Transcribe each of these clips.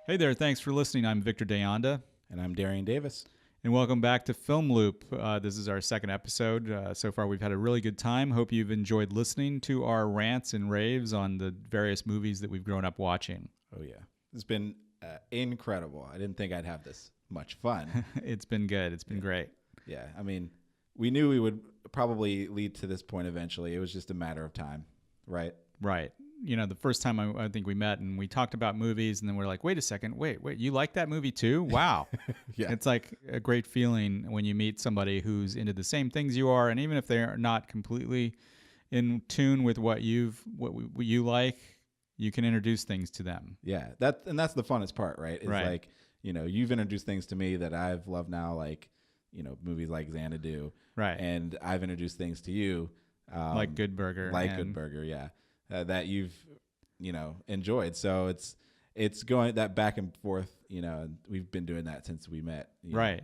Hey there, thanks for listening. I'm Victor Deonda. And I'm Darian Davis. And welcome back to FilmLoop. This is our second episode. So far, we've had a really good time. Hope you've enjoyed listening to our rants and raves on the various movies that we've grown up watching. Oh, yeah. It's been incredible. I didn't think I'd have this much fun. It's been good. It's been great. Yeah. I mean, we knew we would probably lead to this point eventually. It was just a matter of time, right? Right. You know, the first time I think we met and we talked about movies, and then we're like, wait a second, wait, you like that movie too? Wow. Yeah. It's like a great feeling when you meet somebody who's into the same things you are, and even if they're not completely in tune with what you like, you can introduce things to them. Yeah. That's the funnest part, right? It's right. Like, you know, you've introduced things to me that I've loved now, like, you know, movies like Xanadu. Right. And I've introduced things to you. Like Good Burger. Good Burger, yeah. That you've, you know, enjoyed. So it's going that back and forth, you know, and we've been doing that since we met. Right.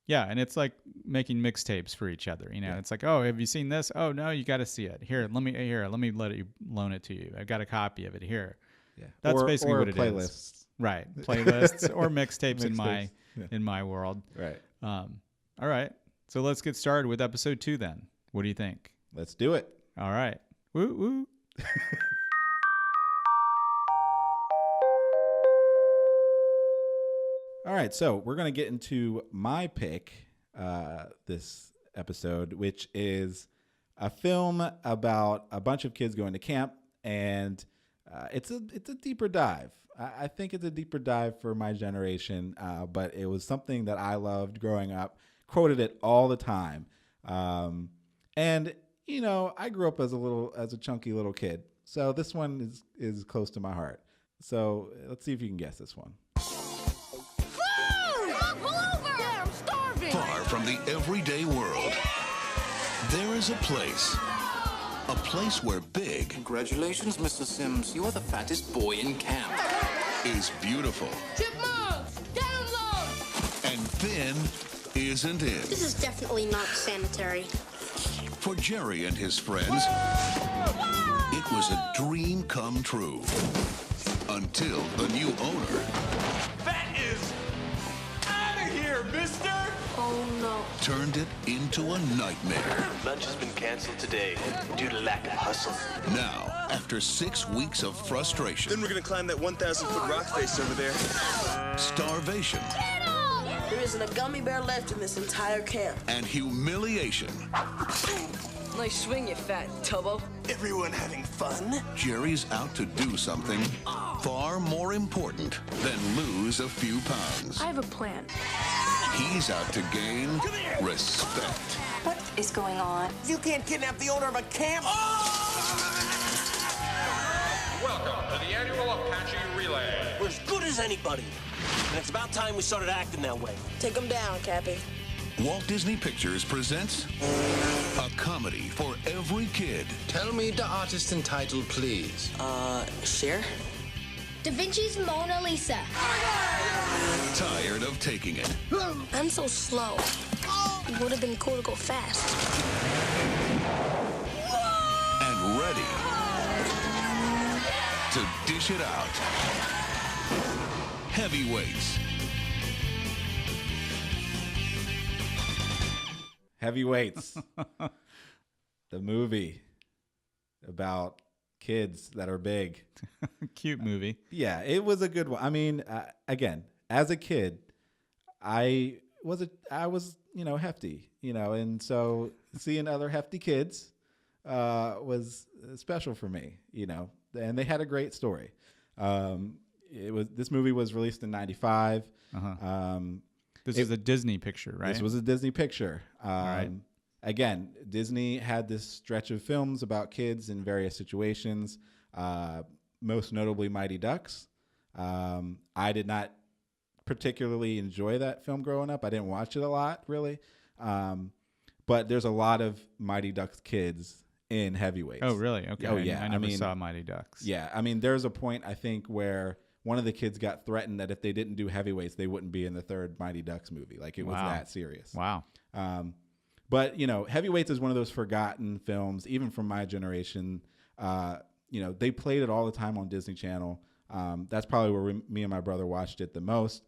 Yeah. And it's like making mixtapes for each other. You know, It's like, oh, have you seen this? Oh, no, you got to see it. Let me let you loan it to you. I've got a copy of it here. Yeah. That's basically what it playlists. is. Right. Playlists or mixtapes in my world. Right. All right. So let's get started with episode 2 then. What do you think? Let's do it. All right. Woo woo. All right, so we're going to get into my pick this episode, which is a film about a bunch of kids going to camp, and it's a deeper dive. I think it's a deeper dive for my generation, but it was something that I loved growing up, quoted it all the time, and you know, I grew up as a chunky little kid, so this one is close to my heart. So let's see if you can guess this one. Far from the everyday world, there is a place where big Congratulations, Mr. Sims. You are the fattest boy in camp. is beautiful Chipmunks, down low! and thin isn't it. This is definitely not sanitary. For Jerry and his friends, it was a dream come true until the new owner That is out of here, mister! Oh no. turned it into a nightmare. Lunch has been canceled today due to lack of hustle. Now, after 6 weeks of frustration, Then we're gonna climb that 1,000-foot rock face over there. starvation, There isn't a gummy bear left in this entire camp. and humiliation, Nice swing, you fat tubbo. Everyone having fun? Jerry's out to do something far more important than lose a few pounds. I have a plan. He's out to gain respect. What is going on? You can't kidnap the owner of a camp! Welcome to the annual Apache Relay. We're as good as anybody. And it's about time we started acting that way. Take him down, Cappy. Walt Disney Pictures presents a comedy for every kid. Tell me the artist entitled, please. Cher? Da Vinci's Mona Lisa. Tired of taking it. I'm so slow. It would have been cool to go fast. And ready to dish it out. Heavyweights. Heavyweights, the movie about kids that are big. Cute movie. Yeah, it was a good one. I mean, again, as a kid, I was you know, hefty, you know, and so seeing other hefty kids was special for me, you know, and they had a great story. This movie was released in '95. This is a Disney picture, right? This was a Disney picture. right. Again, Disney had this stretch of films about kids in various situations, most notably Mighty Ducks. I did not particularly enjoy that film growing up. I didn't watch it a lot, really. But there's a lot of Mighty Ducks kids in Heavyweights. Oh, really? Okay. Oh, yeah. I never saw Mighty Ducks. Yeah. I mean, there's a point, I think, where one of the kids got threatened that if they didn't do Heavyweights, they wouldn't be in the third Mighty Ducks movie. Like, it was that serious. Wow. But, you know, Heavyweights is one of those forgotten films, even from my generation. You know, they played it all the time on Disney Channel. That's probably where me and my brother watched it the most.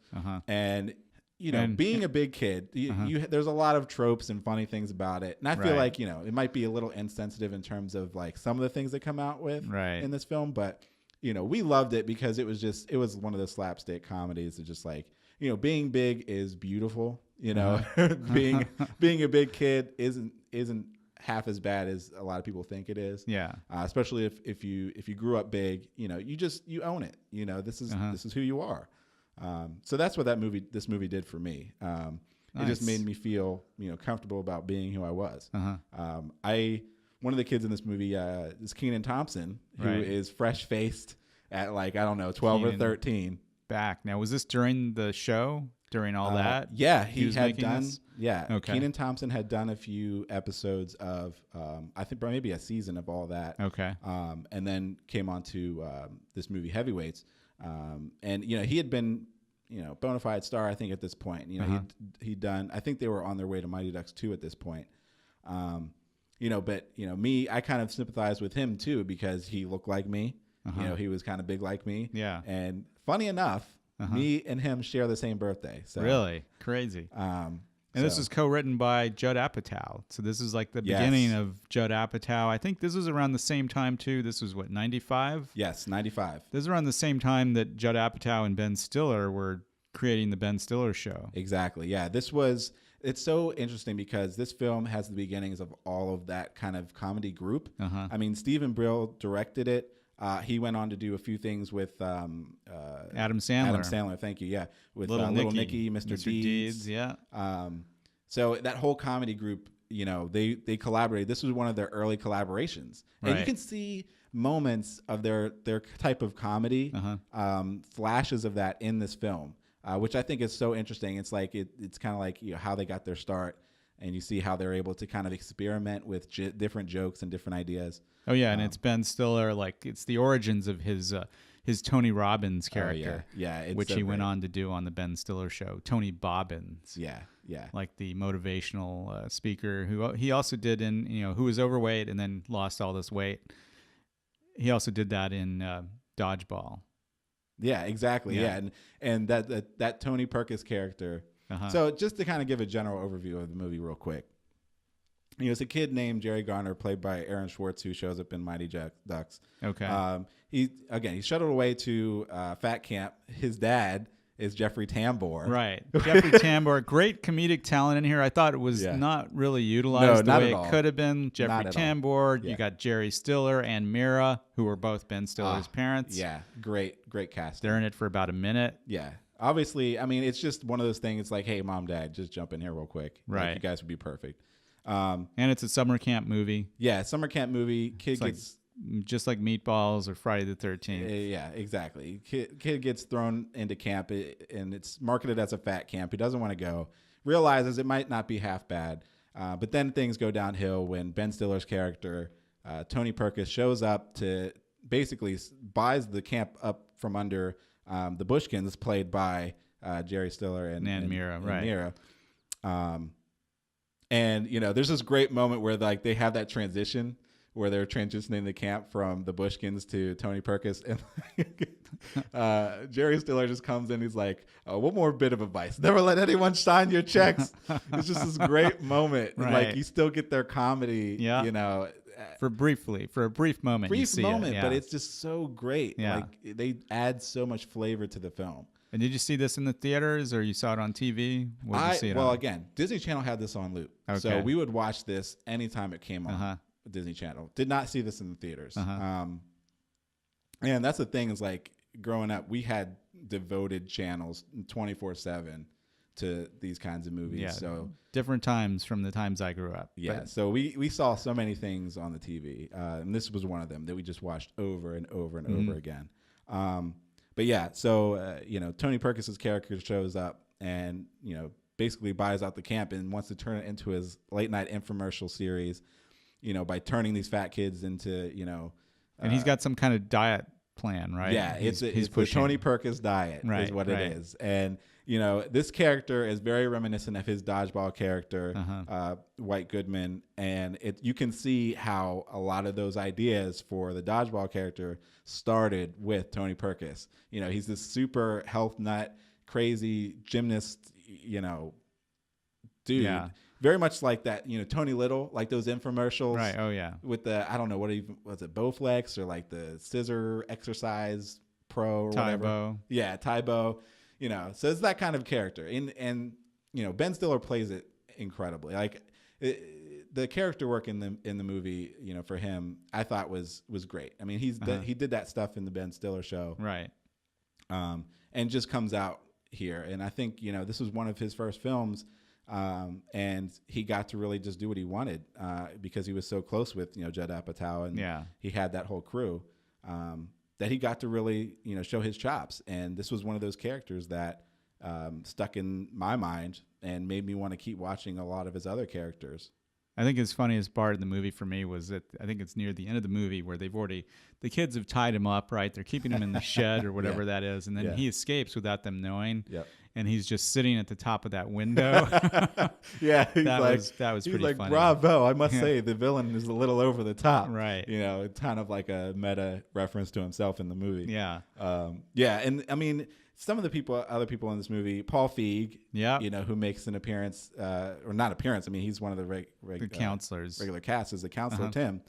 And being a big kid, there's a lot of tropes and funny things about it. And I feel like, it might be a little insensitive in terms of like some of the things they come out with in this film. But, we loved it because it was one of the slapstick comedies that just like, being big is beautiful, being a big kid isn't half as bad as a lot of people think it is. Yeah. Especially if you grew up big, you own it. This is who you are. So that's what this movie did for me. It just made me feel, comfortable about being who I was. One of the kids in this movie is Kenan Thompson, who is fresh faced at like, I don't know, 12 or 13. Back. Now, was this during the show? During all that? Yeah, he had done. This? Yeah. Okay. Kenan Thompson had done a few episodes of, I think maybe a season of all that. Okay. And then came on to this movie Heavyweights. And, he had been, bona fide star, I think, at this point. He'd done, I think they were on their way to Mighty Ducks 2 at this point. But, me, I kind of sympathized with him too because he looked like me. He was kind of big like me. Yeah. And funny enough, me and him share the same birthday. So really crazy. And this was co-written by Judd Apatow. So this is like the beginning of Judd Apatow. I think this was around the same time too. This was what, 95? Yes, 95. This is around the same time that Judd Apatow and Ben Stiller were creating the Ben Stiller Show. Exactly. Yeah. It's so interesting because this film has the beginnings of all of that kind of comedy group. I mean, Stephen Brill directed it. He went on to do a few things with Adam Sandler. Adam Sandler, thank you. Yeah, with Little Nicky, Mr. Deeds. Yeah. So that whole comedy group, they collaborated. This was one of their early collaborations, and you can see moments of their type of comedy, flashes of that in this film, which I think is so interesting. It's like it's kind of like how they got their start, and you see how they're able to kind of experiment with different jokes and different ideas. Oh yeah, and it's Ben Stiller, like it's the origins of his Tony Robbins character, which he went on to do on the Ben Stiller Show. Tony Bobbins, like the motivational speaker who he also did in who was overweight and then lost all this weight. He also did that in Dodgeball. Yeah, exactly. Yeah, and that Tony Perkis character. So just to kind of give a general overview of the movie real quick. It's a kid named Jerry Garner, played by Aaron Schwartz, who shows up in Mighty Ducks. Okay. He's shuttled away to fat camp. His dad is Jeffrey Tambor. Right. Jeffrey Tambor, great comedic talent in here. I thought it was not really utilized the way it could have been. Jeffrey Tambor, you got Jerry Stiller and Mira, who were both Ben Stiller's parents. Yeah, great cast. They're in it for about a minute. Yeah. Obviously, I mean, it's just one of those things. It's like, hey, mom, dad, just jump in here real quick. Right. Like, you guys would be perfect. And it's a summer camp movie. Yeah, summer camp movie. Kid gets just like Meatballs or Friday the 13th. Yeah, exactly. Kid gets thrown into camp, and it's marketed as a fat camp. He doesn't want to go. Realizes it might not be half bad, but then things go downhill when Ben Stiller's character, Tony Perkis, shows up to basically buys the camp up from under the Bushkins, played by Jerry Stiller and Mira. Right. Mira. And there's this great moment where like they have that transition where they're transitioning the camp from the Bushkins to Tony Perkis, and Jerry Stiller just comes in. He's like, one more bit of advice: never let anyone sign your checks. It's just this great moment. Right. Like you still get their comedy, for a brief moment. But it's just so great. Yeah. Like they add so much flavor to the film. And did you see this in the theaters, or you saw it on TV? What did you see it on? Again, Disney Channel had this on loop, so we would watch this anytime it came on Disney Channel. Did not see this in the theaters. And that's the thing is, like, growing up, we had devoted channels 24/7 to these kinds of movies. Yeah, so different times from the times I grew up. Yeah, so we saw so many things on the TV, and this was one of them that we just watched over and over and over again. But yeah, so Tony Perkis' character shows up and basically buys out the camp and wants to turn it into his late night infomercial series, by turning these fat kids into and he's got some kind of diet plan, right? Yeah, it's the Tony Perkins diet is what it is. And, this character is very reminiscent of his Dodgeball character, White Goodman. And you can see how a lot of those ideas for the Dodgeball character started with Tony Perkins. He's this super health nut, crazy gymnast, dude. Yeah. Very much like that, Tony Little, like those infomercials. Right. Oh, yeah. With the, I don't know, was it Bowflex or like the Scissor Exercise Pro or whatever? Tybo. Yeah, Tybo. So it's that kind of character. And Ben Stiller plays it incredibly. Like the character work in the movie, for him, I thought was great. I mean, he did that stuff in the Ben Stiller show. Right. And just comes out here. And I think, this was one of his first films. And he got to really just do what he wanted because he was so close with Judd Apatow, and he had that whole crew that he got to really show his chops. And this was one of those characters that stuck in my mind and made me want to keep watching a lot of his other characters. I think his funniest part of the movie for me was that I think it's near the end of the movie where the kids have tied him up, right? They're keeping him in the shed or whatever that is. And then he escapes without them knowing. Yep. And he's just sitting at the top of that window. Yeah. That was pretty funny. Bravo. I must say the villain is a little over the top. Right. It's kind of like a meta reference to himself in the movie. Yeah. And I mean, some of the other people in this movie, Paul Feig, who makes an appearance, or not appearance. I mean, he's one of the counselors, regular cast as the counselor, Tim,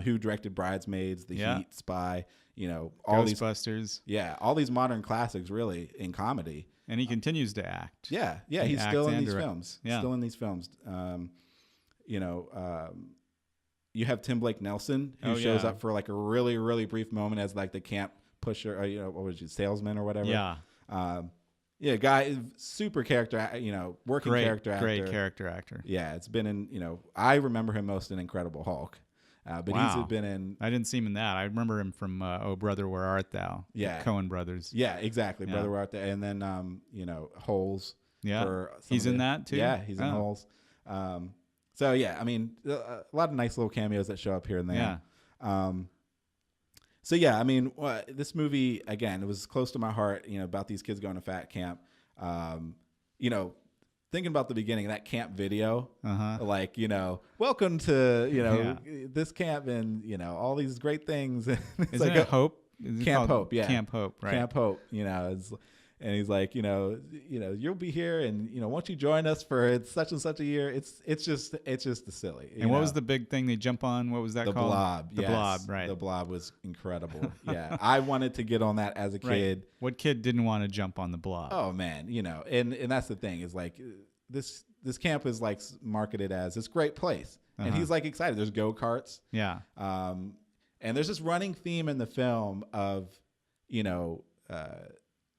who directed Bridesmaids, The Heat, Spy, all Ghostbusters. all these modern classics, really, in comedy. And he continues to act. Yeah, he's still in these films. Yeah. Still in these films. You have Tim Blake Nelson, who shows up for like a really, really brief moment as like the camp pusher, or what was he, salesman or whatever. Yeah. Guy, super character, working character actor. Great character actor. Yeah, it's been in, I remember him most in Incredible Hulk. But he's been in... I didn't see him in that. I remember him from Oh Brother, Where Art Thou? Yeah. The Coen brothers. Yeah, exactly. Yeah. Brother, Where Art Thou? And then, Holes. Yeah. He's in that too? Yeah, he's in Holes. So, yeah, I mean, a lot of nice little cameos that show up here and there. Yeah. So, yeah, I mean, this movie, again, it was close to my heart, about these kids going to fat camp. Thinking about the beginning, that camp video, like, welcome to, this camp and, all these great things. Isn't like it Hope? Camp Hope, yeah. Camp Hope, right. Camp Hope, and he's like, you'll be here and, won't you join us for such and such a year? It's just silly. And what was the big thing they jump on? What was that called? The Blob. The Blob, right. The Blob was incredible. Yeah. I wanted to get on that as a kid. Right. What kid didn't want to jump on the Blob? Oh man. And that's the thing is like this camp is like marketed as this great place. And he's like excited. There's go-karts. Yeah. And there's this running theme in the film of,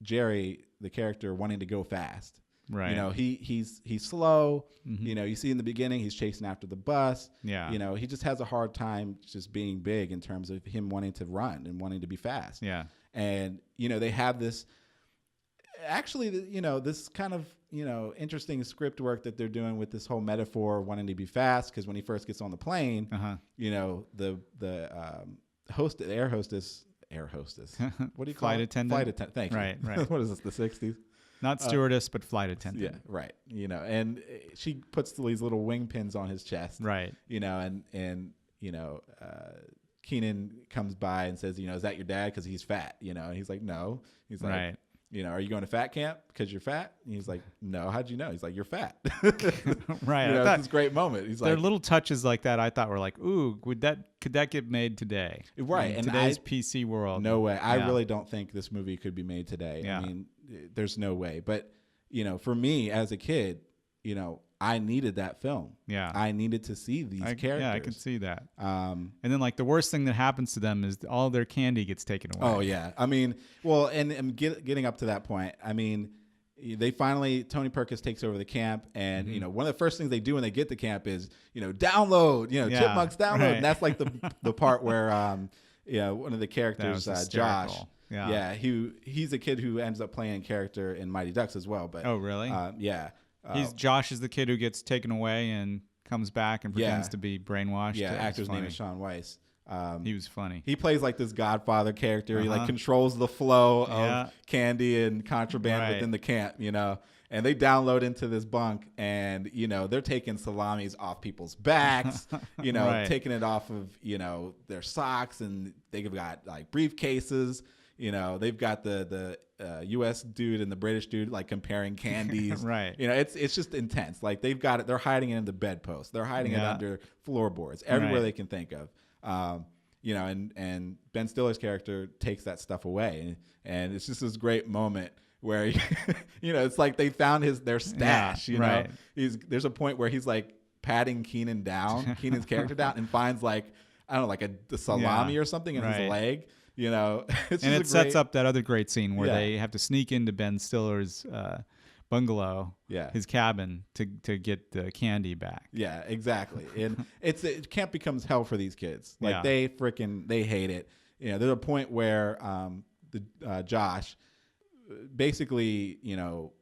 Jerry, the character, wanting to go fast. Right. He's slow. You see in the beginning he's chasing after the bus. Yeah. He just has a hard time just being big in terms of him wanting to run and wanting to be fast. Yeah. And they have this actually this kind of interesting script work that they're doing with this whole metaphor of wanting to be fast, because when he first gets on the plane, the air hostess. What do you call flight it? Attendant? Flight attendant. Thank you. Right. What is this, the 60s? Not stewardess, but flight attendant. Yeah, right. And she puts these little wing pins on his chest. Right. And Keenan comes by and says, is that your dad? Because he's fat, and he's like, no. He's like, right. Are you going to fat camp because you're fat? And he's like, no. How'd you know? He's like, you're fat. Right. It's this great moment. He's there like, are little touches like that I thought were like, ooh, could that get made today? Right. In today's PC world. No way. I really don't think this movie could be made today. Yeah. I mean, there's no way. But, for me as a kid, I needed that film. Yeah. I needed to see these characters. Yeah, I can see that. And then like the worst thing that happens to them is all their candy gets taken away. Oh yeah. I mean, well, and getting up to that point, I mean, they finally, Tony Perkins takes over the camp, and one of the first things they do when they get to camp is, download, Chipmunks download. Right. And that's like the part where one of the characters, Josh. Yeah. He's a kid who ends up playing a character in Mighty Ducks as well. But oh really? Yeah. Josh is the kid who gets taken away and comes back and pretends to be brainwashed. Yeah, actor's name is Sean Weiss. He was funny. He plays like this Godfather character. He like controls the flow of candy and contraband within the camp, you know. And they download into this bunk, and you know they're taking salamis off people's backs, you know, taking it off of their socks, and they've got like briefcases. You know, they've got the U.S. dude and the British dude like comparing candies. You know, it's just intense. Like they've got it. They're hiding it in the bedpost. They're hiding it under floorboards, everywhere they can think of. You know, and Ben Stiller's character takes that stuff away, and it's just this great moment where you know, it's like they found their stash. You know, there's a point where he's like patting Keenan's character down, and finds like, I don't know, like a salami or something in his leg. You know, it sets up that other great scene where they have to sneak into Ben Stiller's bungalow, his cabin, to get the candy back. Yeah, exactly. And camp becomes hell for these kids. Like they hate it. You know, there's a point where Josh basically, you know,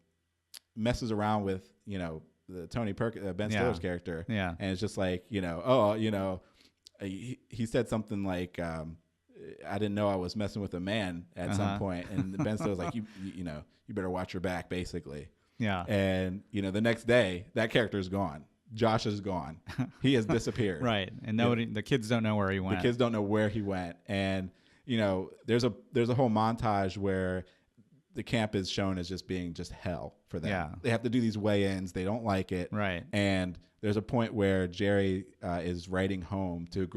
messes around with, you know, the Ben Stiller's character. And it's just like, you know, he said something like, I didn't know I was messing with a man at some point. And Ben Stiller's like, you know, you better watch your back, basically. Yeah. And, you know, the next day, that character is gone. Josh is gone. He has disappeared. And the kids don't know where he went. The kids don't know where he went. And, you know, there's a whole montage where the camp is shown as just being just hell for them. Yeah. They have to do these weigh-ins. They don't like it. And there's a point where Jerry is writing home to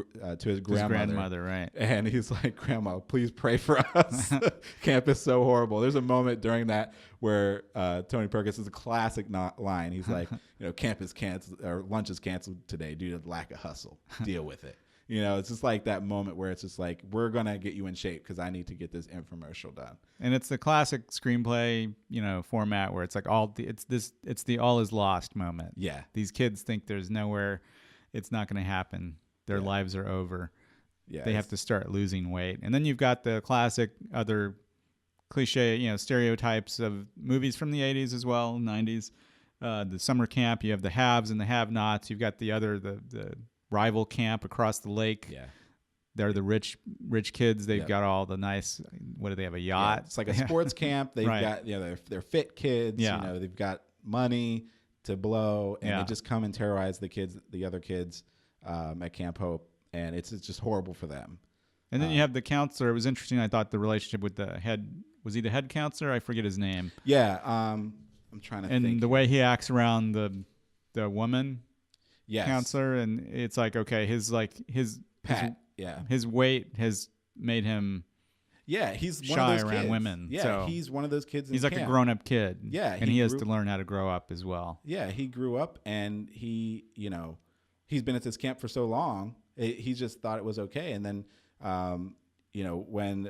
his grandmother. And he's like, "Grandma, please pray for us. Camp is so horrible." There's a moment during that where Tony Perkins is a classic line. He's like, you know, camp is canceled, or lunch is canceled today due to lack of hustle. Deal with it. You know, it's just like that moment where it's just like, we're going to get you in shape because I need to get this infomercial done. And it's the classic screenplay, you know, format where it's like it's the all is lost moment. Yeah. These kids think there's nowhere, it's not going to happen. Their lives are over. Yeah. They have to start losing weight. And then you've got the classic other cliche, you know, stereotypes of movies from the 80s as well, 90s. The summer camp, you have the haves and the have-nots. You've got the rival camp across the lake. Yeah. They're the rich kids. They've got all the nice, what do they have, a yacht? Yeah, it's like a sports camp. They've got, you know, they're fit kids. Yeah. You know, they've got money to blow, and they just come and terrorize the other kids at Camp Hope, and it's just horrible for them. And then you have the counselor. It was interesting, I thought, the relationship with the head. Was he the head counselor? I forget his name. Yeah. I'm trying to think. And the way he acts around the woman counselor, and it's like, okay, his weight has made him he's shy one of those around kids. women. Yeah, so he's one of those kids in he's like camp. a grown-up kid. Yeah. And he has to learn how to grow up as well. Yeah, he grew up, and he, you know, he's been at this camp for so long, he just thought it was okay. And then, you know, when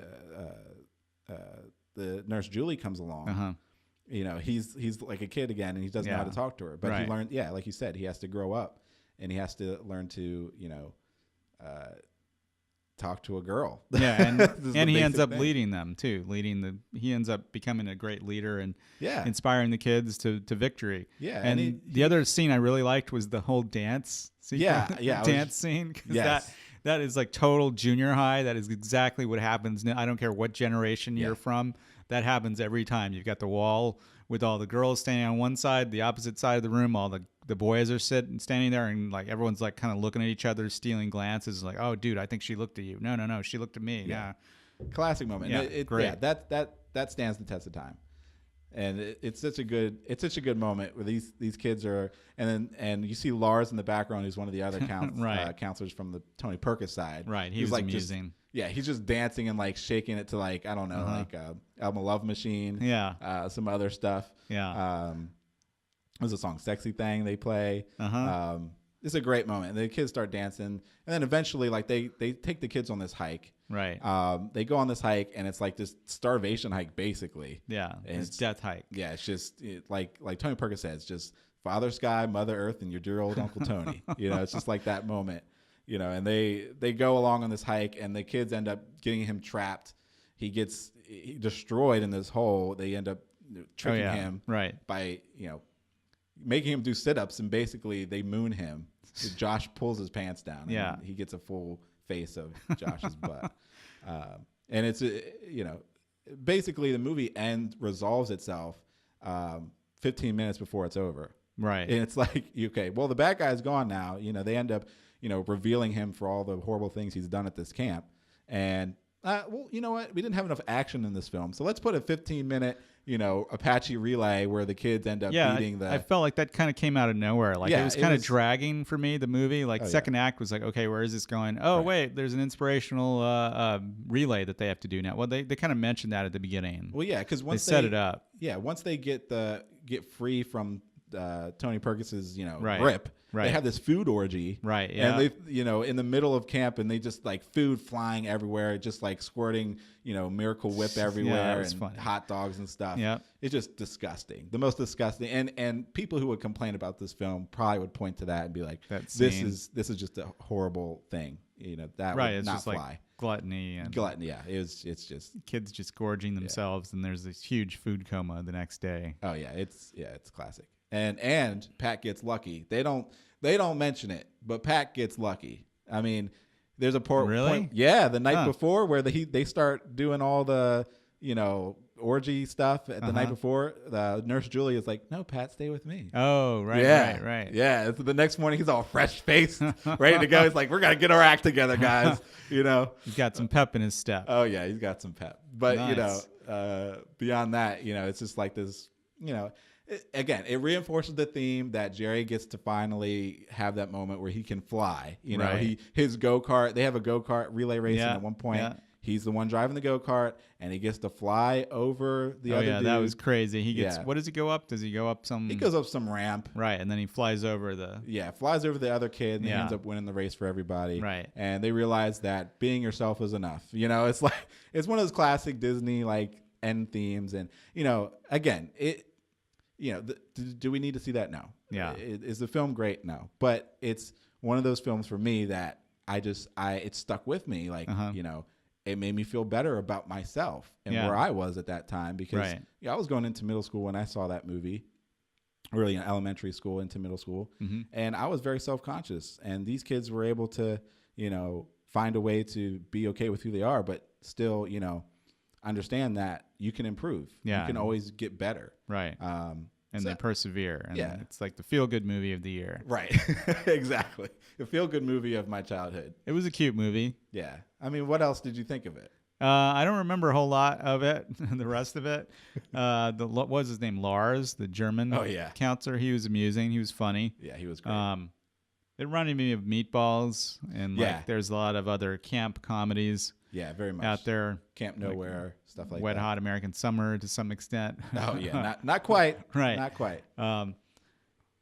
the nurse Julie comes along, you know, he's like a kid again, and he doesn't know how to talk to her. But he learned, like you said, he has to grow up, and he has to learn to, you know, talk to a girl. Yeah, and he ends up leading them too. He ends up becoming a great leader and inspiring the kids to victory. Yeah, and the other scene I really liked was the whole dance scene. Dance scene. Yes. That is like total junior high. That is exactly what happens. I don't care what generation you're from. That happens every time. You've got the wall with all the girls standing on one side, the opposite side of the room, all the boys are standing there, and like everyone's like kind of looking at each other, stealing glances, like, "Oh, dude, I think she looked at you." No, she looked at me. Yeah. Classic moment. Yeah, great. Yeah, that stands the test of time. And it's such a good moment where these kids are, and you see Lars in the background, who's one of the other counselors from the Tony Perkins side. Right, he was like amusing. He's just dancing and like shaking it to like, I don't know, like Elma Love Machine. Yeah, some other stuff. Yeah, there's a song "Sexy Thing" they play. It's a great moment. And the kids start dancing, and then eventually, like they take the kids on this hike. Right. They go on this hike, and it's like this starvation hike, basically. Yeah. It's death hike. Yeah. It's just like Tony Perkins said, it's just Father Sky, Mother Earth, and your dear old Uncle Tony. You know, it's just like that moment. You know, and they go along on this hike, and the kids end up getting him trapped. He gets destroyed in this hole. They end up tricking him by, you know, making him do sit-ups, and basically they moon him. Josh pulls his pants down. And he gets a full face of Josh's butt. And it's, basically the movie resolves itself 15 minutes before it's over. Right. And it's like, okay, well, the bad guy's gone now. They end up, revealing him for all the horrible things he's done at this camp. And, well, you know what? We didn't have enough action in this film. So let's put a 15-minute, Apache relay where the kids end up beating the... I felt like that kind of came out of nowhere. Like, it was kind of dragging for me, the movie. Like, second act was like, okay, where is this going? Oh, wait, there's an inspirational relay that they have to do now. Well, they kind of mentioned that at the beginning. Well, yeah, because once they set it up. Yeah, once they get free from Tony Perkis's, grip, they have this food orgy, right? Yeah, and they, in the middle of camp, and they just like food flying everywhere, just like squirting, Miracle Whip everywhere, and funny. Hot dogs and stuff. Yeah, it's just disgusting, the most disgusting. And people who would complain about this film probably would point to that and be like, this is just a horrible thing. That would it's not just fly. Like gluttony. Yeah, it's just kids just gorging themselves, and there's this huge food coma the next day. Oh yeah, it's classic. And Pat gets lucky. They don't mention it, but Pat gets lucky. I mean, there's a point. The night before where they start doing all the orgy stuff at the night before. The nurse Julie is like, "No, Pat, stay with me." Oh, right, right. Yeah. So the next morning he's all fresh faced, ready to go. He's like, "We're gonna get our act together, guys." He's got some pep in his step. Oh yeah, he's got some pep. But nice. Beyond that, it's just like this. Again, it reinforces the theme that Jerry gets to finally have that moment where he can fly. His go-kart, they have a go-kart relay racing at one point. Yeah. He's the one driving the go-kart, and he gets to fly over the other dude. That was crazy. He gets, what does he go up? Does he go up some? He goes up some ramp. Right, and then he flies over flies over the other kid, and he ends up winning the race for everybody. Right. And they realize that being yourself is enough. It's like, it's one of those classic Disney, like, end themes. And, again, do we need to see that? No. Yeah. Is the film great? No. But it's one of those films for me that it stuck with me. Like, it made me feel better about myself and where I was at that time, because I was going into middle school when I saw that movie, really in elementary school into middle school. Mm-hmm. And I was very self-conscious, and these kids were able to, find a way to be okay with who they are, but still, understand that you can improve. Yeah. You can always get better. Right. And they persevere. And it's like the feel-good movie of the year. Right. Exactly. The feel-good movie of my childhood. It was a cute movie. Yeah. I mean, what else did you think of it? I don't remember a whole lot of it, the rest of it. What was his name? Lars, the German counselor. He was amusing. He was funny. Yeah, he was great. It reminded me of Meatballs, and there's a lot of other camp comedies. Yeah, very much out there. Camp Nowhere, stuff like Wet that. Hot American Summer to some extent. Oh yeah, not quite. Right, not quite. And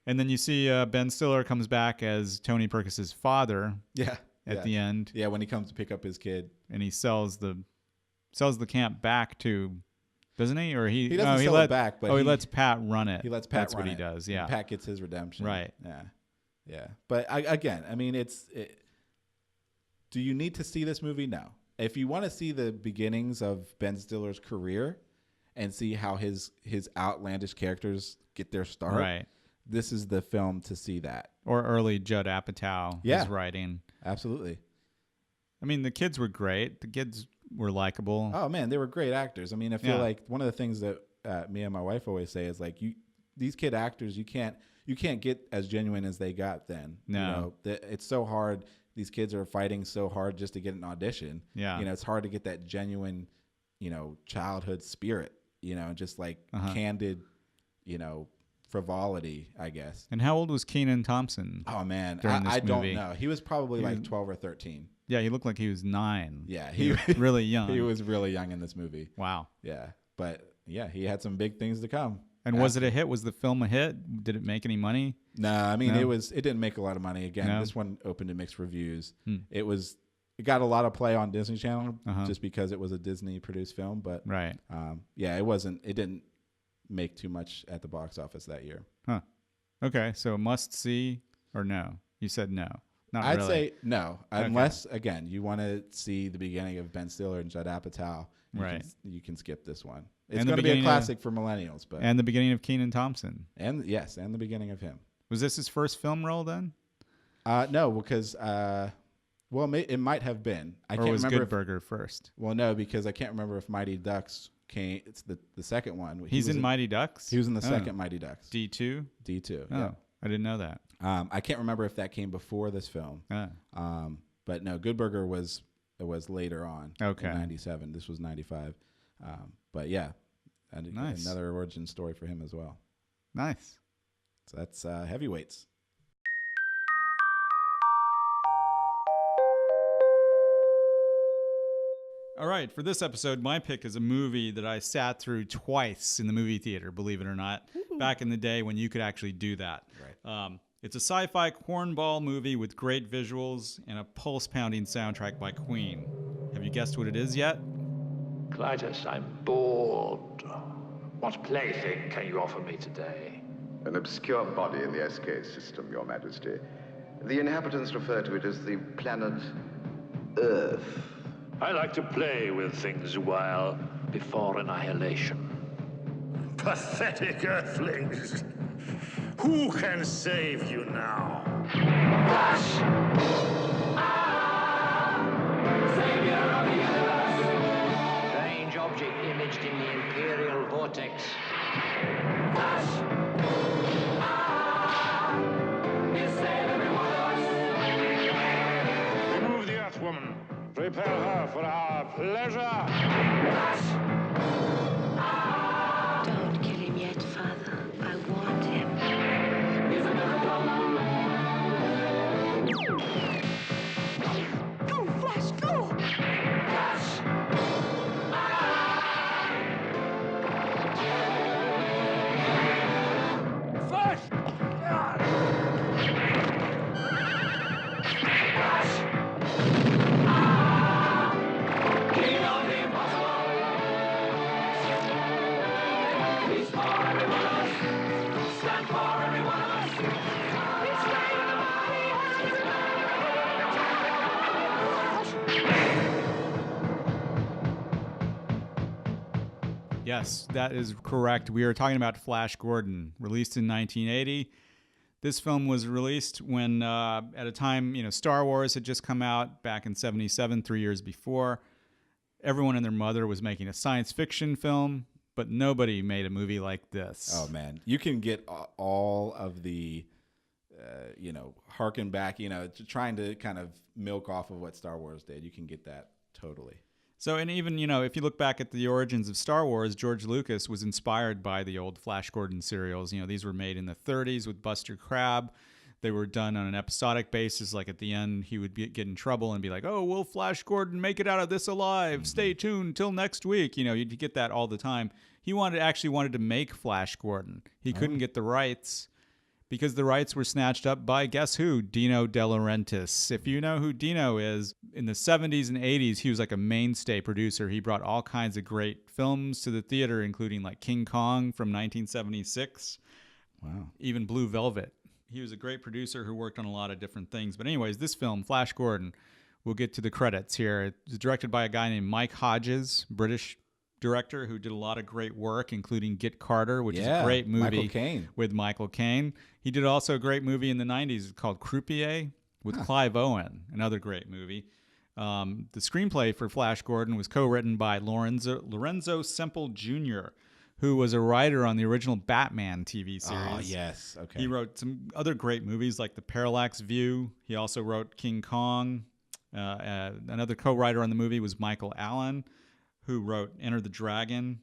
then you see Ben Stiller comes back as Tony Perkis's father. Yeah. At the end. Yeah, when he comes to pick up his kid, and he sells the camp back to, doesn't he? Or he doesn't sell it back, but he lets Pat run it. He lets Pat That's run what it. he does. Yeah. And Pat gets his redemption. Right. Yeah. Yeah. But again, I mean, do you need to see this movie? No. If you want to see the beginnings of Ben Stiller's career and see how his outlandish characters get their start, right, this is the film to see that. Or early Judd Apatow, his writing. Absolutely. I mean, the kids were great. The kids were likable. Oh man, they were great actors. I mean, I feel like one of the things that me and my wife always say is like, these kid actors, you can't get as genuine as they got then. No. It's so hard. These kids are fighting so hard just to get an audition. Yeah. It's hard to get that genuine, childhood spirit, just like candid, frivolity, I guess. And how old was Kenan Thompson? Oh man, I don't know. He was probably like 12 or 13. Yeah, he looked like he was 9. Yeah, he was really young. He was really young in this movie. Wow. Yeah, but yeah, he had some big things to come. And was it a hit? Was the film a hit? Did it make any money? No, I mean it didn't make a lot of money. Again, this one opened to mixed reviews. It got a lot of play on Disney Channel just because it was a Disney produced film, but right. It didn't make too much at the box office that year. Huh. Okay, so must see or no? You said no. I'd say no, unless again you want to see the beginning of Ben Stiller and Judd Apatow. You can skip this one. It's going to be a classic for millennials, and the beginning of Kenan Thompson, and the beginning of him. Was this his first film role then? No, because Well, it might have been. I can't remember. Good Burger first? Well, no, because I can't remember if Mighty Ducks came. It's the second one. He's in Mighty Ducks? He was in the second Mighty Ducks. D2? D2, yeah. I didn't know that. I can't remember if that came before this film. But no, Good Burger was later on. Okay. In 97. This was 95. But yeah, nice. Another origin story for him as well. Nice. So that's Heavyweights. All right, for this episode, my pick is a movie that I sat through twice in the movie theater, believe it or not, back in the day when you could actually do that. Right. It's a sci-fi cornball movie with great visuals and a pulse-pounding soundtrack by Queen. Have you guessed what it is yet? Clytus, I'm bored. What plaything can you offer me today? An obscure body in the SK system, Your Majesty. The inhabitants refer to it as the planet Earth. I like to play with things a while before annihilation. Pathetic Earthlings! Who can save you now? Flash! Savior of the universe! Strange object imaged in the Imperial Vortex. Flash! You save every one of us! Remove the Earthwoman. Prepare her for our pleasure. Don't kill him yet, Father. I want him. He's a miracle. Go, Flash, go! Flash! Flash! Yes, that is correct. We are talking about Flash Gordon, released in 1980. This film was released when, at a time, Star Wars had just come out back in 77, 3 years before. Everyone and their mother was making a science fiction film, but nobody made a movie like this. Oh, man. You can get all of the, harken back, trying to kind of milk off of what Star Wars did. You can get that totally. So, and even, if you look back at the origins of Star Wars, George Lucas was inspired by the old Flash Gordon serials. These were made in the 30s with Buster Crabbe. They were done on an episodic basis. Like at the end, he would get in trouble and be like, "Oh, will Flash Gordon make it out of this alive? Stay tuned till next week." You'd get that all the time. He actually wanted to make Flash Gordon. He couldn't get the rights because the rights were snatched up by, guess who? Dino De Laurentiis. If you know who Dino is, in the 70s and 80s, he was like a mainstay producer. He brought all kinds of great films to the theater, including like King Kong from 1976. Wow. Even Blue Velvet. He was a great producer who worked on a lot of different things. But anyways, this film, Flash Gordon, we'll get to the credits here. It was directed by a guy named Mike Hodges, British director who did a lot of great work, including Get Carter, which is a great movie with Michael Caine. He did also a great movie in the 90s called Croupier with Clive Owen, another great movie. The screenplay for Flash Gordon was co-written by Lorenzo Semple Jr., who was a writer on the original Batman TV series. Oh, yes. Okay. He wrote some other great movies like The Parallax View. He also wrote King Kong. Another co-writer on the movie was Michael Allen, who wrote Enter the Dragon,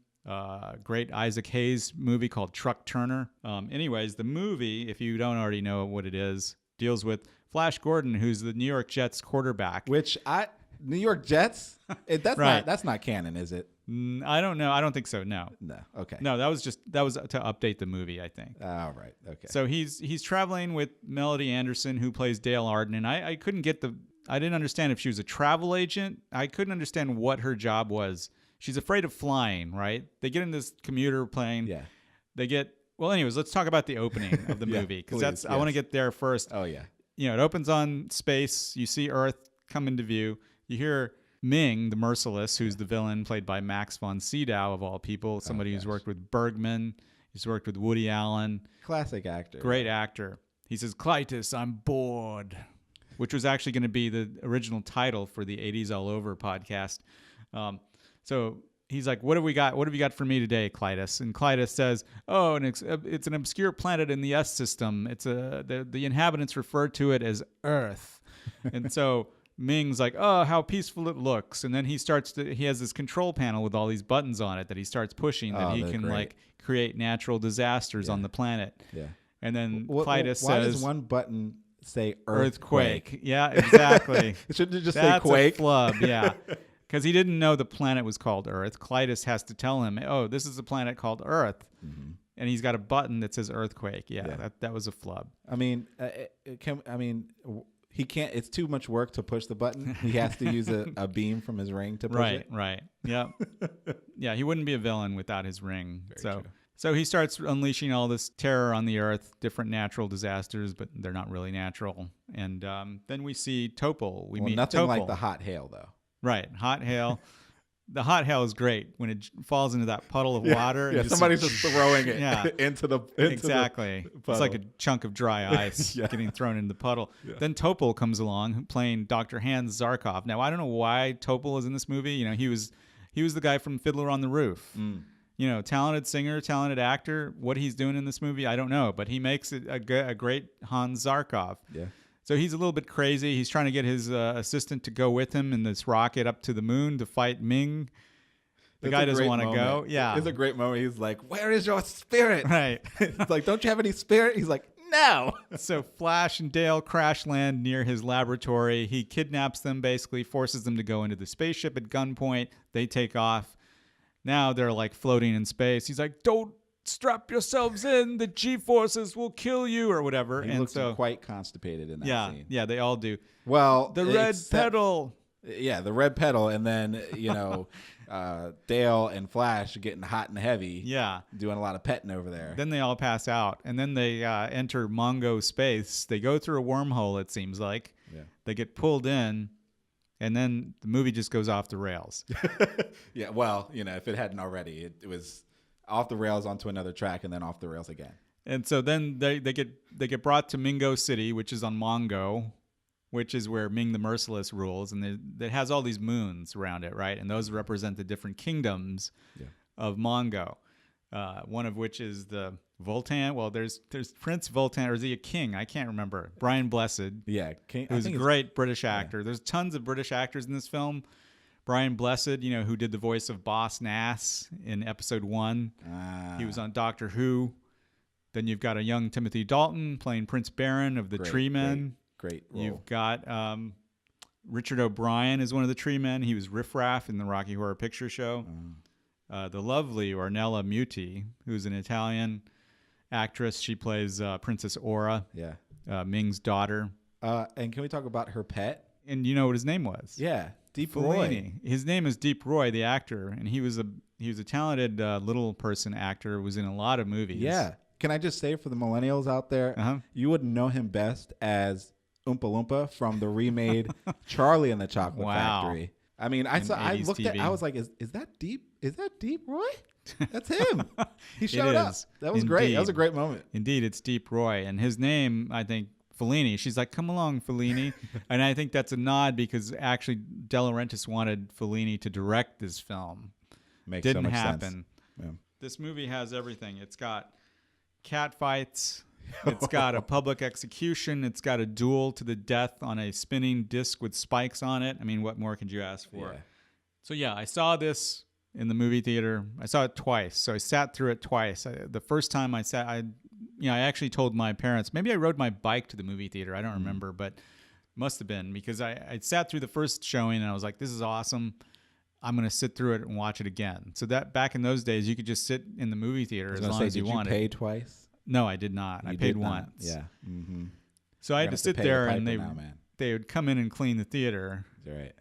great Isaac Hayes movie called Truck Turner. Anyways, the movie, if you don't already know what it is, deals with Flash Gordon, who's the New York Jets quarterback. New York Jets? That's not canon, is it? I don't know. I don't think so. No. No. Okay. No, that was to update the movie, I think. All right. Okay. So he's traveling with Melody Anderson, who plays Dale Arden, and I didn't understand if she was a travel agent. I couldn't understand what her job was. She's afraid of flying, right? They get in this commuter plane. Yeah. Well, anyways, let's talk about the opening of the movie, because I want to get there first. Oh, yeah. It opens on space. You see Earth come into view. You hear Ming, the Merciless, who's the villain, played by Max von Sydow, of all people, somebody who's worked with Bergman. He's worked with Woody Allen. Classic actor. Great actor. He says, "Clytus, I'm bored." which was actually going to be the original title for the 80s All Over podcast. So he's like, what have we got? What have you got for me today, Clytus? And Clytus says, oh, and it's an obscure planet in the S system. It's the inhabitants refer to it as Earth. And so Ming's like, oh, how peaceful it looks. And then he has this control panel with all these buttons on it that he starts pushing that he can like create natural disasters on the planet. Yeah. And then Clytus says, why does one button say earthquake? Yeah, exactly. Shouldn't it just say quake? That's a flub, yeah. Because he didn't know the planet was called Earth. Clytus has to tell him, oh, this is a planet called Earth. Mm-hmm. And he's got a button that says earthquake. Yeah. That was a flub. I mean, he can't. It's too much work to push the button. He has to use a beam from his ring to push it. Right. Yeah. Yeah, he wouldn't be a villain without his ring. So he starts unleashing all this terror on the Earth, different natural disasters, but they're not really natural. And then we see Topol. We meet nothing Topol. like the hot hail, though. Right, hot hail. The hot hail is great when it falls into that puddle of water. Yeah, somebody's just throwing it into the exactly. It's like a chunk of dry ice getting thrown in the puddle. Yeah. Then Topol comes along playing Dr. Hans Zarkov. Now I don't know why Topol is in this movie. You know, he was the guy from Fiddler on the Roof. Mm. You know, talented singer, talented actor. What he's doing in this movie, I don't know, but he makes it a great Hans Zarkov. Yeah. So he's a little bit crazy. He's trying to get his assistant to go with him in this rocket up to the moon to fight Ming. The guy doesn't want to go. Yeah. It's a great moment. He's like, where is your spirit? Right. It's like, don't you have any spirit? He's like, no. So Flash and Dale crash land near his laboratory. He kidnaps them, basically forces them to go into the spaceship at gunpoint. They take off. Now they're like floating in space. He's like, don't strap yourselves in, the G-forces will kill you, or whatever. He looks quite constipated in that scene. Yeah, they all do. Well, the red pedal. Yeah, the red pedal, and then Dale and Flash are getting hot and heavy. Yeah, doing a lot of petting over there. Then they all pass out, and then they enter Mongo space. They go through a wormhole. It seems like they get pulled in. And then the movie just goes off the rails. Yeah, well, if it hadn't already, it was off the rails onto another track and then off the rails again. And so then they get brought to Mingo City, which is on Mongo, which is where Ming the Merciless rules, and it has all these moons around it, right? And those represent the different kingdoms of Mongo. One of which is the Voltan. Well, there's Prince Voltan, or is he a king? I can't remember. Brian Blessed. Yeah, king. Who's a great British actor. There's tons of British actors in this film. Brian Blessed, who did the voice of Boss Nass in episode 1. He was on Doctor Who. Then you've got a young Timothy Dalton playing Prince Baron of the Tree Men. Great role. You've got Richard O'Brien is one of the Tree Men. He was Riff Raff in the Rocky Horror Picture Show. The lovely Ornella Muti, who's an Italian actress. She plays Princess Aura, Ming's daughter. And can we talk about her pet? And you know what his name was? Yeah. Deep Fellini. Roy. His name is Deep Roy, the actor, and he was a talented little person actor. Was in a lot of movies. Yeah. Can I just say for the millennials out there, you would know him best as Oompa Loompa from the remade Charlie and the Chocolate Factory. I mean, I looked TV. I was like, is that Deep? Is that Deep Roy? That's him. He showed up. That was great. That was a great moment. Indeed, it's Deep Roy, and his name, I think. Fellini. She's like, come along, Fellini. And I think that's a nod because actually De Laurentiis wanted Fellini to direct this film. Didn't happen. Yeah. This movie has everything. It's got cat fights. It's got a public execution. It's got a duel to the death on a spinning disc with spikes on it. I mean, what more could you ask for? Yeah. So yeah, I saw this in the movie theater. I saw it twice. So I sat through it twice. The first time I actually told my parents, maybe I rode my bike to the movie theater. I don't remember, but must have been because I sat through the first showing and I was like, this is awesome. I'm going to sit through it and watch it again. So that back in those days, you could just sit in the movie theater as long as you wanted. Did you pay twice? No, I did not. I paid once. Yeah. Mm-hmm. So I had to sit there and they would come in and clean the theater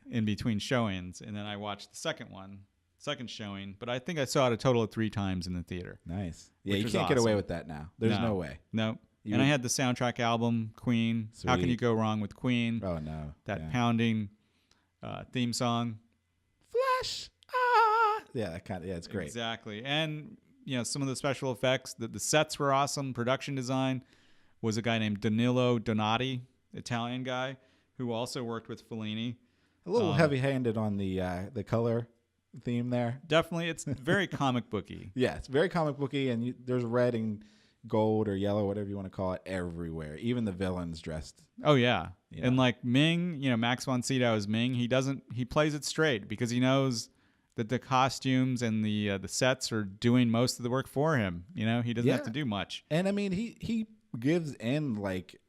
in between showings. And then I watched the second showing, but I think I saw it a total of 3 times in the theater. Nice. Yeah, you can't get away with that now. There's no way. No. And I had the soundtrack album, Queen. Sweet. How can you go wrong with Queen? Oh, no. That pounding theme song. Flash. Ah. Yeah, it's great. Exactly. And, some of the special effects, the sets were awesome. Production design was a guy named Danilo Donati, Italian guy. who also worked with Fellini. A little heavy-handed on the color theme there. Definitely, it's very comic booky. Yeah, it's very comic booky, and there's red and gold or yellow, whatever you want to call it, everywhere. Even the villains dressed. Oh yeah, and like Ming, Max von Sydow as Ming. He plays it straight because he knows that the costumes and the sets are doing most of the work for him. He doesn't have to do much. And I mean, he gives in like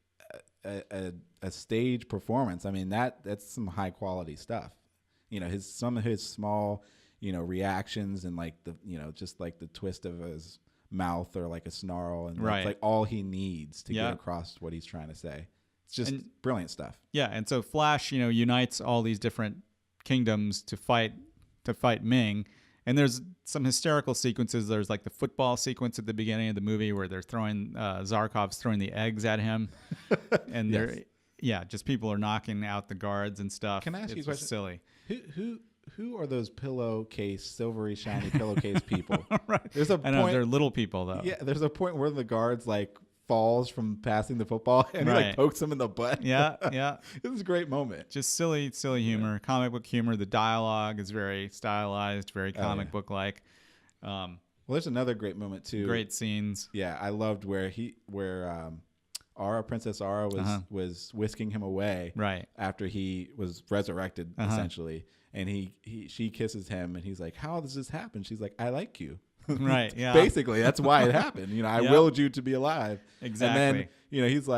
a stage performance. I mean, that's some high quality stuff. Some of his small, reactions and like just like the twist of his mouth or like a snarl, and that's like all he needs to get across what he's trying to say. It's just brilliant stuff. Yeah, and so Flash, unites all these different kingdoms to fight Ming. And there's some hysterical sequences. There's like the football sequence at the beginning of the movie where they're throwing Zarkov's throwing the eggs at him, and just people are knocking out the guards and stuff. Can I ask you a question? Silly. Who are those silvery, shiny pillowcase people? Right. There's a point. I know they're little people though. Yeah, there's a point where the guards like falls from passing the football and he like pokes him in the butt. Yeah. This is a great moment. Just silly humor, comic book humor. The dialogue is very stylized, very comic book like. Well, there's another great moment too. Great scenes. Yeah, I loved where Princess Aura was whisking him away after he was resurrected essentially, and she kisses him and he's like, "How does this happen?" She's like, "I like you." Right. Yeah. Basically, that's why it happened. I willed you to be alive. Exactly. And then she's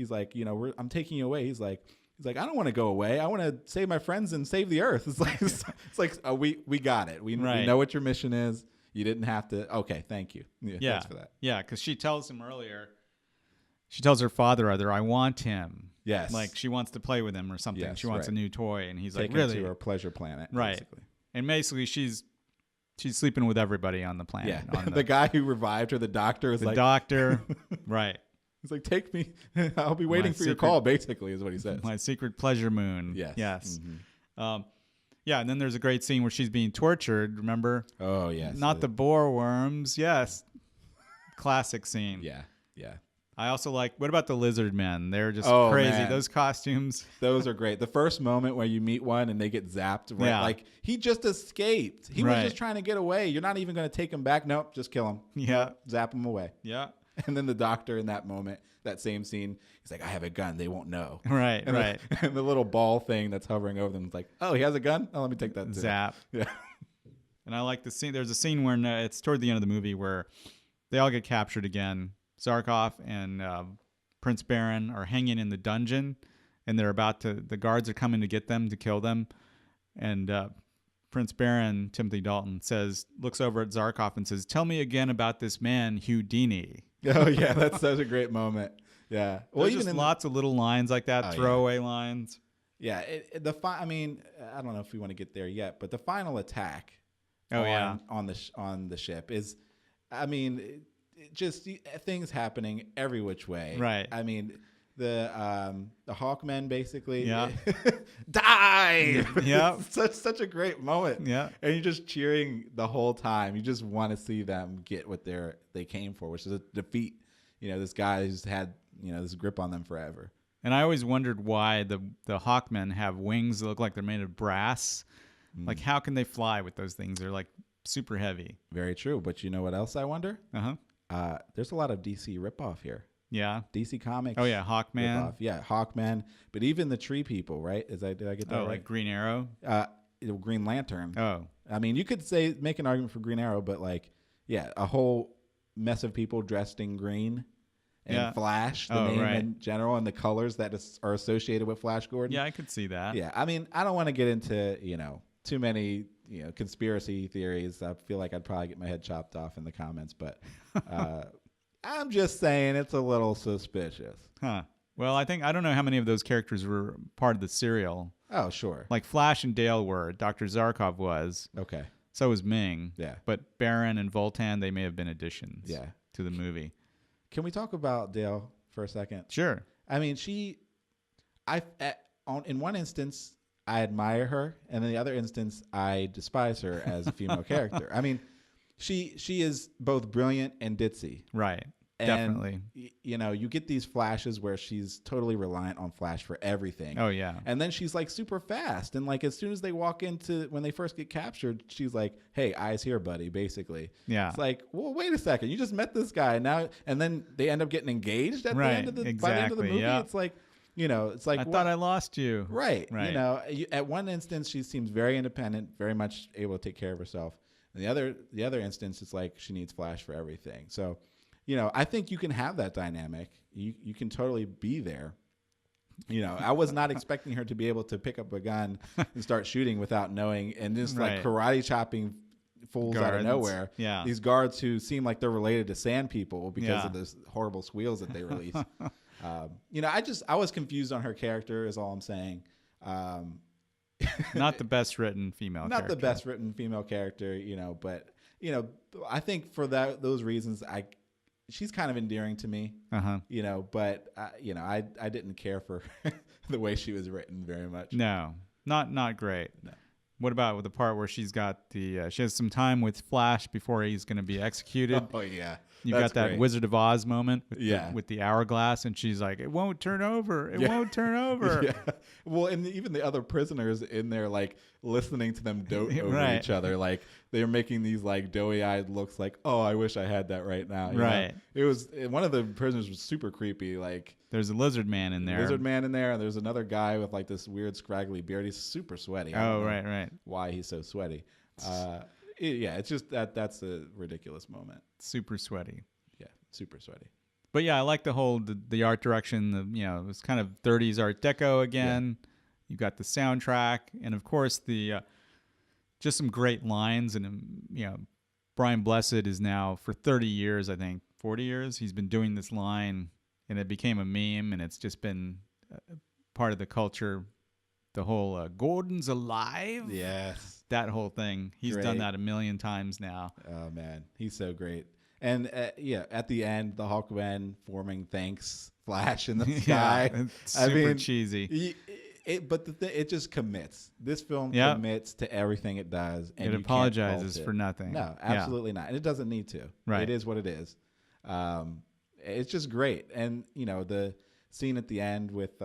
like, I'm taking you away. He's like, I don't want to go away. I want to save my friends and save the earth. It's like we got it. We know what your mission is. You didn't have to. Okay, thank you. Yeah. Thanks for that. Yeah, because she tells him earlier. She tells her father either, I want him. Yes. Like she wants to play with him or something. Yes, she wants a new toy, and he's take like, really? To her pleasure planet. Right. Basically. And basically, she's sleeping with everybody on the planet. Yeah. The guy who revived her, the doctor, is like... The doctor, right. He's like, take me. I'll be waiting for your call, basically, is what he says. My secret pleasure moon. Yes. Mm-hmm. And then there's a great scene where she's being tortured, remember? Oh, yes. Not the boar worms. Yes. Classic scene. Yeah. I also what about the lizard men? They're just crazy. Man. Those costumes. Those are great. The first moment where you meet one and they get zapped, right? Yeah. Like he just escaped. He was just trying to get away. You're not even going to take him back. Nope, just kill him. Yeah. Zap him away. Yeah. And then the doctor in that moment, that same scene, he's like, I have a gun. They won't know. Right, and the little ball thing that's hovering over them is like, oh, he has a gun? Oh, let me take that. Zap. Yeah. And I like the scene. There's a scene where it's toward the end of the movie where they all get captured again. Zarkov and Prince Baron are hanging in the dungeon, and the guards are coming to get them, to kill them. And Prince Baron, Timothy Dalton, looks over at Zarkov and says, tell me again about this man, Houdini. Oh, yeah, that's such a great moment. Yeah. Well, even just lots of little lines like that, throwaway lines. Yeah. I mean, I don't know if we want to get there yet, but the final attack on the ship is, I mean, just things happening every which way. Right. I mean, the Hawkmen basically die. Yeah. such a great moment. Yeah. And you're just cheering the whole time. You just want to see them get what they came for, which is a defeat. This guy who's had, this grip on them forever. And I always wondered why the Hawkmen have wings that look like they're made of brass. Like, how can they fly with those things? They're like super heavy. Very true. But you know what else I wonder? There's a lot of DC ripoff here. Yeah. DC Comics. Oh, yeah. Hawkman. Ripoff. Yeah, Hawkman. But even the tree people, right? Did I get that right? Like Green Arrow? Green Lantern. Oh. I mean, you could make an argument for Green Arrow, but a whole mess of people dressed in green. And Flash, the name in general, and the colors that are associated with Flash Gordon. Yeah, I could see that. Yeah. I mean, I don't want to get into, too many conspiracy theories. I feel like I'd probably get my head chopped off in the comments, but I'm just saying it's a little suspicious. Huh. Well, I don't know how many of those characters were part of the serial. Oh, sure. Like Flash and Dale were. Dr. Zarkov was. Okay. So was Ming. Yeah. But Baron and Voltan, they may have been additions to the movie. Can we talk about Dale for a second? Sure. I mean, in one instance, I admire her, and in the other instance, I despise her as a female character. I mean, she is both brilliant and ditzy. Right. Definitely. You know, you get these flashes where she's totally reliant on Flash for everything. Oh, yeah. And then she's like super fast. And like as soon as they walk into, when they first get captured, she's like, hey, eyes here, buddy, basically. Yeah. It's like, well, wait a second. You just met this guy. Now, and then they end up getting engaged at the end of the, by the end of the movie. Yeah. It's like, you know, it's like, I thought I lost you. Right. You know, at one instance, she seems very independent, very much able to take care of herself. And the other instance, it's like she needs Flash for everything. So, you know, I think you can have that dynamic. You can totally be there. You know, I was not expecting her to be able to pick up a gun and start shooting without knowing, and just like karate chopping fools out of nowhere. Yeah. These guards who seem like they're related to Sand People because of those horrible squeals that they release. You know, I was confused on her character is all I'm saying. Not the best written female character. Not the best written female character, you know, but, you know, I think for those reasons, she's kind of endearing to me, you know, but, you know, I didn't care for the way she was written very much. No, not great. No. What about with the part where she's got she has some time with Flash before he's going to be executed? Oh, yeah. You got that great. Wizard of Oz moment with the hourglass, and she's like, it won't turn over. It won't turn over. Yeah. Well, and even the other prisoners in there, like, listening to them dote over each other. Like, they're making these, like, doughy-eyed looks like, oh, I wish I had that right now. You know? It was, one of the prisoners was super creepy. Like, there's a lizard man in there. And there's another guy with, like, this weird scraggly beard. He's super sweaty. Oh, right. Why he's so sweaty. It's just that's a ridiculous moment. Super sweaty. Yeah, super sweaty. But yeah, I like the whole the art direction. You know, it was kind of 30s Art Deco again. Yeah. You got the soundtrack, and of course the just some great lines. And you know, Brian Blessed is now for 30 years, I think 40 years, he's been doing this line, and it became a meme, and it's just been part of the culture. The whole Gordon's alive. Yes. That whole thing. He's done that a million times now. Oh, man. He's so great. And, at the end, the Hulkman forming thanks Flash in the sky. It's super cheesy. But it just commits. This film commits to everything it does. And it apologizes for nothing. No, absolutely not. And it doesn't need to. Right. It is what it is. It's just great. And, you know, the scene at the end with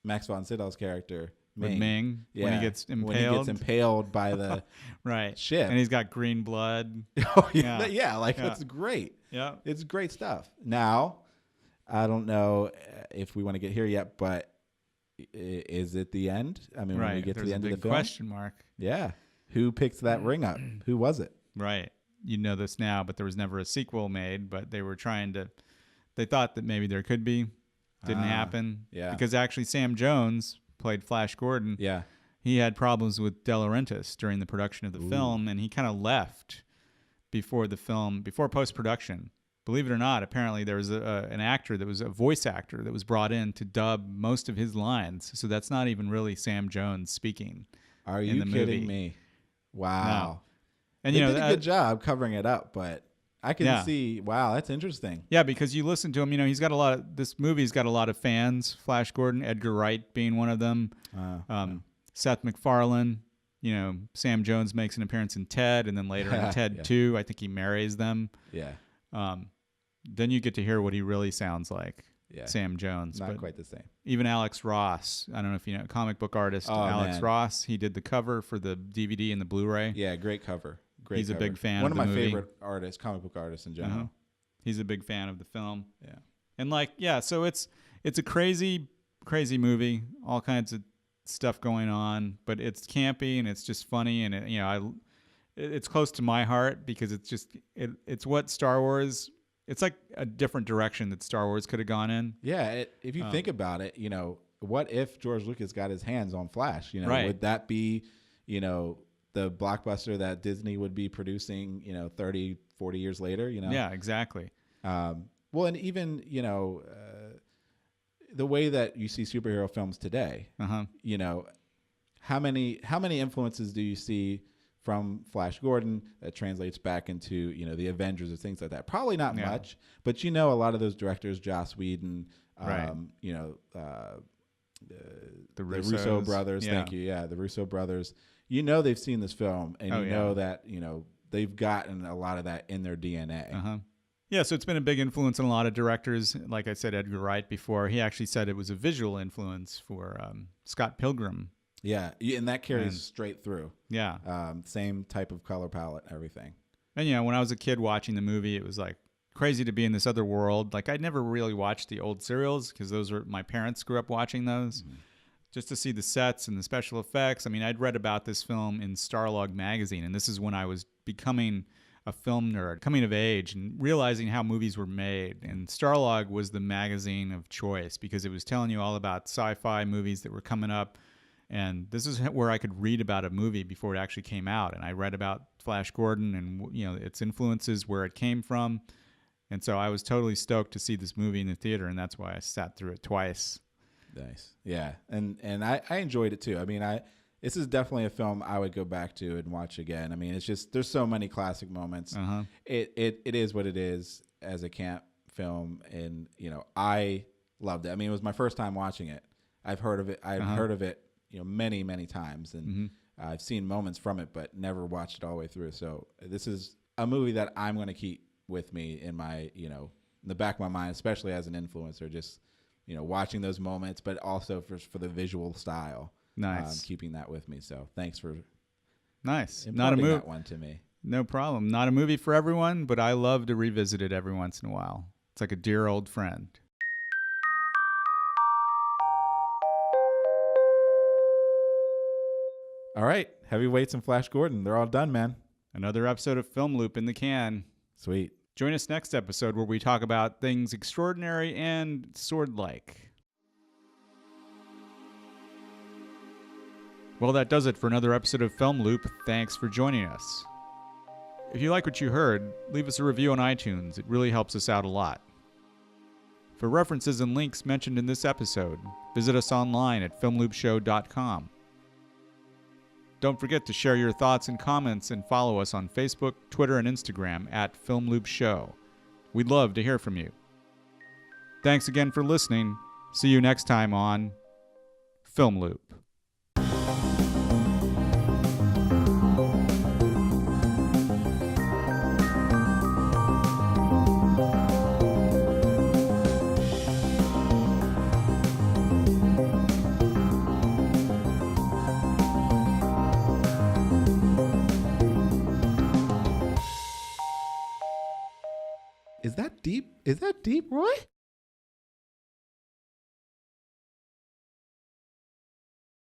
Max von Sydow's character, Ming, when he gets impaled by the ship, and he's got green blood. Oh it's great. Yeah, it's great stuff. Now, I don't know if we want to get here yet, but is it the end? I mean, when we get to the end of the film, question mark. Yeah, who picked that ring up? Who was it? Right, you know this now, but there was never a sequel made. But they were trying to. They thought that maybe there could be. Didn't happen. Yeah, because actually Sam Jones played Flash Gordon. Yeah. He had problems with De Laurentiis during the production of the film, and he kind of left before post-production. Believe it or not, apparently there was an actor that was a voice actor that was brought in to dub most of his lines. So that's not even really Sam Jones speaking. Are you kidding me? Wow. No. And they did a good job covering it up, but I can see, wow, that's interesting. Yeah, because you listen to him, you know, this movie's got a lot of fans, Flash Gordon, Edgar Wright being one of them, Seth MacFarlane, you know, Sam Jones makes an appearance in Ted, and then later in Ted 2, I think he marries them. Yeah. Then you get to hear what he really sounds like, Sam Jones. Not quite the same. Even Alex Ross, I don't know if you know, comic book artist Alex Ross, he did the cover for the DVD and the Blu-ray. Yeah, great cover. He's a big fan. One of my movie. favorite artists, comic book artists in general. He's a big fan of the film. Yeah, and so it's a crazy movie, all kinds of stuff going on, but it's campy and it's just funny, and it's close to my heart because it's what Star Wars. It's like a different direction that Star Wars could have gone in. Yeah, if you think about it, you know, what if George Lucas got his hands on Flash? You know, would that be, you know, the blockbuster that Disney would be producing, you know, 30, 40 years later, you know? Yeah, exactly. Well, and even, you know, the way that you see superhero films today, you know, how many influences do you see from Flash Gordon that translates back into, you know, the Avengers or things like that? Probably not much, but you know, a lot of those directors, Joss Whedon, you know, the Russo brothers. Yeah. Thank you. Yeah, the Russo brothers. You know, they've seen this film, and you know that, you know, they've gotten a lot of that in their DNA. Yeah, so it's been a big influence on a lot of directors. Like I said, Edgar Wright before. He actually said it was a visual influence for Scott Pilgrim. Yeah, and that carries straight through. Yeah. Same type of color palette, everything. And, you know, when I was a kid watching the movie, it was like crazy to be in this other world. Like, I'd never really watched the old serials because those were, my parents grew up watching those. Mm-hmm. Just to see the sets and the special effects. I mean, I'd read about this film in Starlog magazine, and this is when I was becoming a film nerd, coming of age and realizing how movies were made. And Starlog was the magazine of choice because it was telling you all about sci-fi movies that were coming up. And this is where I could read about a movie before it actually came out. And I read about Flash Gordon and, you know, its influences, where it came from. And so I was totally stoked to see this movie in the theater, and that's why I sat through it twice. Nice. Yeah. And I enjoyed it too. I mean, this is definitely a film I would go back to and watch again. I mean, it's just, there's so many classic moments. Uh-huh. It is what it is as a camp film. And, you know, I loved it. I mean, it was my first time watching it. I've heard of it. I've heard of it, you know, many, many times. And I've seen moments from it, but never watched it all the way through. So this is a movie that I'm going to keep with me in my, you know, in the back of my mind, especially as an influencer, just, you know, watching those moments, but also for the visual style. Nice. Keeping that with me. So thanks for not a movie that one to me. No problem. Not a movie for everyone, but I love to revisit it every once in a while. It's like a dear old friend. All right. Heavyweights and Flash Gordon. They're all done, man. Another episode of Film Loop in the can. Sweet. Join us next episode where we talk about things extraordinary and sword-like. Well, that does it for another episode of Film Loop. Thanks for joining us. If you like what you heard, leave us a review on iTunes. It really helps us out a lot. For references and links mentioned in this episode, visit us online at filmloopshow.com. Don't forget to share your thoughts and comments and follow us on Facebook, Twitter, and Instagram at FilmLoopShow. We'd love to hear from you. Thanks again for listening. See you next time on Film Loop. Is that deep, Roy?